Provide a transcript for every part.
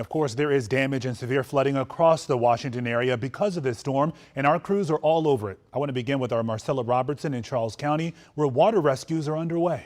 Of course, there is damage and severe flooding across the Washington area because of this storm, and our crews are all over it. I want to begin with our Marcella Robertson in Charles County, where water rescues are underway.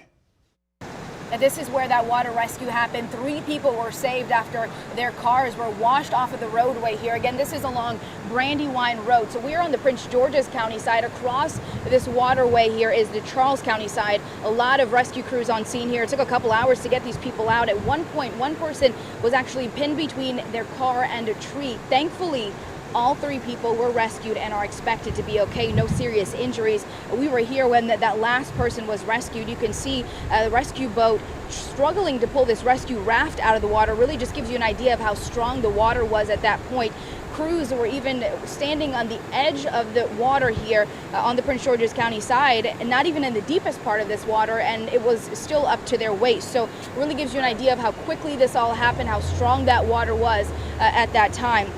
And this is where that water rescue happened. 3 people were saved after their cars were washed off of the roadway here. Again, this is along Brandywine Road. So we are on the Prince George's County side. Across this waterway here is the Charles County side. A lot of rescue crews on scene here. It took a couple hours to get these people out. At one point, one person was actually pinned between their car and a tree. Thankfully, all 3 people were rescued and are expected to be okay. No serious injuries. We were here when that last person was rescued. You can see the rescue boat struggling to pull this rescue raft out of the water. Really just gives you an idea of how strong the water was at that point. Crews were even standing on the edge of the water here on the Prince George's County side, and not even in the deepest part of this water, and it was still up to their waist. So it really gives you an idea of how quickly this all happened, how strong that water was at that time.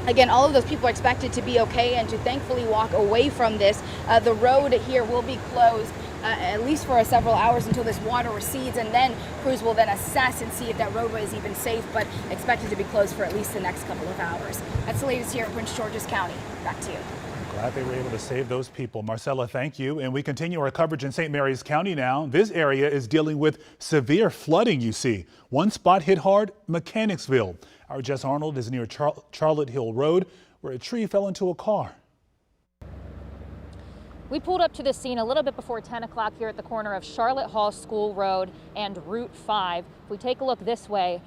Again, all of those people are expected to be okay and to thankfully walk away from this. The road here will be closed at least for several hours until this water recedes, and then crews will then assess and see if that roadway is even safe, but expected to be closed for at least the next couple of hours. That's the latest here in Prince George's County. Back to you. Glad they were able to save those people. Marcella, thank you. And we continue our coverage in St. Mary's County now. This area is dealing with severe flooding, you see. One spot hit hard, Mechanicsville. Our Jess Arnold is near Charlotte Hill Road, where a tree fell into a car. We pulled up to the scene a little bit before 10 o'clock here at the corner of Charlotte Hall School Road and Route 5. If we take a look this way,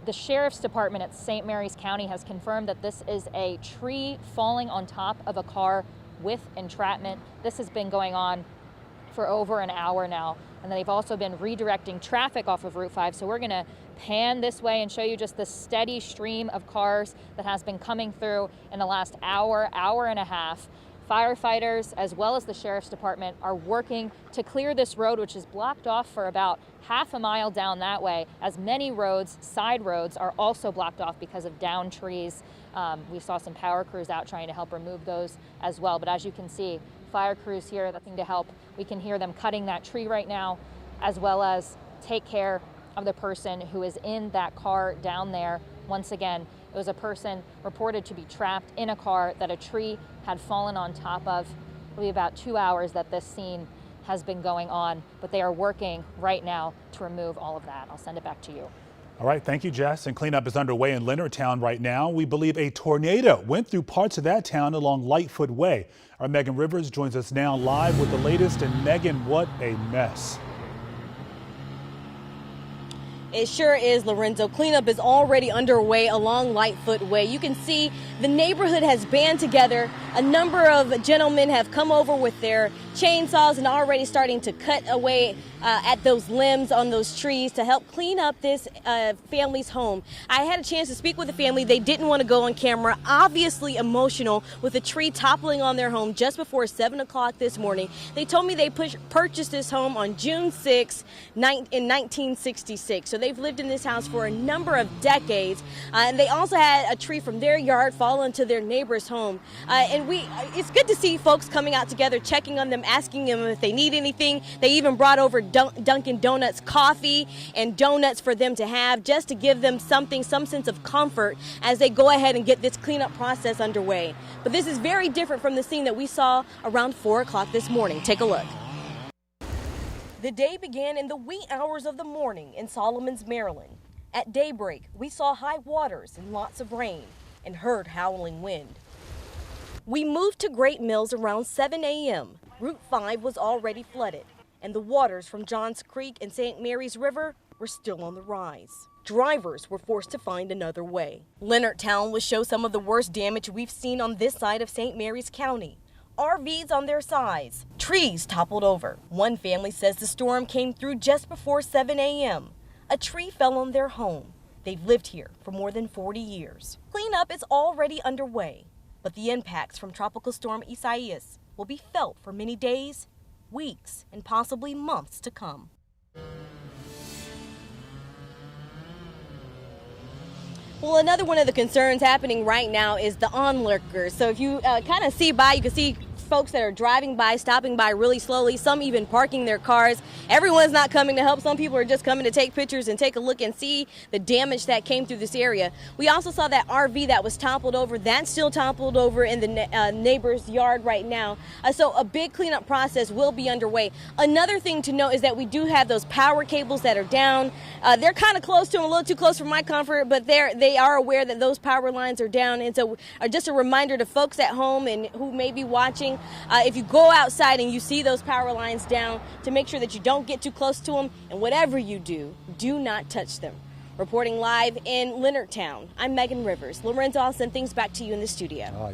the Sheriff's Department at St. Mary's County has confirmed that this is a tree falling on top of a car with entrapment. This has been going on for over an hour now, and they've also been redirecting traffic off of Route 5. So we're going to pan this way and show you just the steady stream of cars that has been coming through in the last hour and a half. Firefighters, as well as the Sheriff's Department, are working to clear this road, which is blocked off for about half a mile down that way, as many roads, side roads, are also blocked off because of downed trees. We saw some power crews out trying to help remove those as well. But as you can see, fire crews here looking to help. We can hear them cutting that tree right now, as well as take care of the person who is in that car down there. Once again, it was a person reported to be trapped in a car that a tree had fallen on top of. It'll be about 2 hours that this scene has been going on, but they are working right now to remove all of that. I'll send it back to you. All right, thank you, Jess. And cleanup is underway in Leonardtown right now. We believe a tornado went through parts of that town along Lightfoot Way. Our Megan Rivers joins us now live with the latest. And Megan, what a mess. It sure is, Lorenzo. Cleanup is already underway along Lightfoot Way. You can see the neighborhood has band together. A number of gentlemen have come over with their chainsaws and already starting to cut away at those limbs on those trees to help clean up this family's home. I had a chance to speak with the family. They didn't want to go on camera, obviously emotional with a tree toppling on their home just before 7 o'clock this morning. They told me they purchased this home on June 6 in 1966. So they've lived in this house for a number of decades, and they also had a tree from their yard fall into their neighbor's home. It's good to see folks coming out together, checking on them, asking them if they need anything. They even brought over Dunkin' Donuts coffee and donuts for them to have, just to give them some sense of comfort as they go ahead and get this cleanup process underway. But this is very different from the scene that we saw around 4 o'clock this morning. Take a look. The day began in the wee hours of the morning in Solomons, Maryland. At daybreak, we saw high waters and lots of rain and heard howling wind. We moved to Great Mills around 7 a.m. Route 5 was already flooded, and the waters from Johns Creek and St. Mary's River were still on the rise. Drivers were forced to find another way. Leonardtown will show some of the worst damage we've seen on this side of St. Mary's County. RVs on their sides, trees toppled over. One family says the storm came through just before 7 a.m. A tree fell on their home. They've lived here for more than 40 years. Cleanup is already underway, but the impacts from Tropical Storm Isaias will be felt for many days, weeks, and possibly months to come. Well, another one of the concerns happening right now is the onlookers. So if you kind of see by, you can see folks that are driving by, stopping by really slowly, some even parking their cars. Everyone's not coming to help. Some people are just coming to take pictures and take a look and see the damage that came through this area. We also saw that RV that was toppled over. That's still toppled over in the neighbor's yard right now. So a big cleanup process will be underway. Another thing to note is that we do have those power cables that are down. They're kind of close to them, a little too close for my comfort, but they are aware that those power lines are down. And so just a reminder to folks at home and who may be watching, if you go outside and you see those power lines down, to make sure that you don't get too close to them, and whatever you do not touch them. Reporting live in Leonardtown, I'm Megan Rivers. Lorenzo, I'll send things back to you in the studio.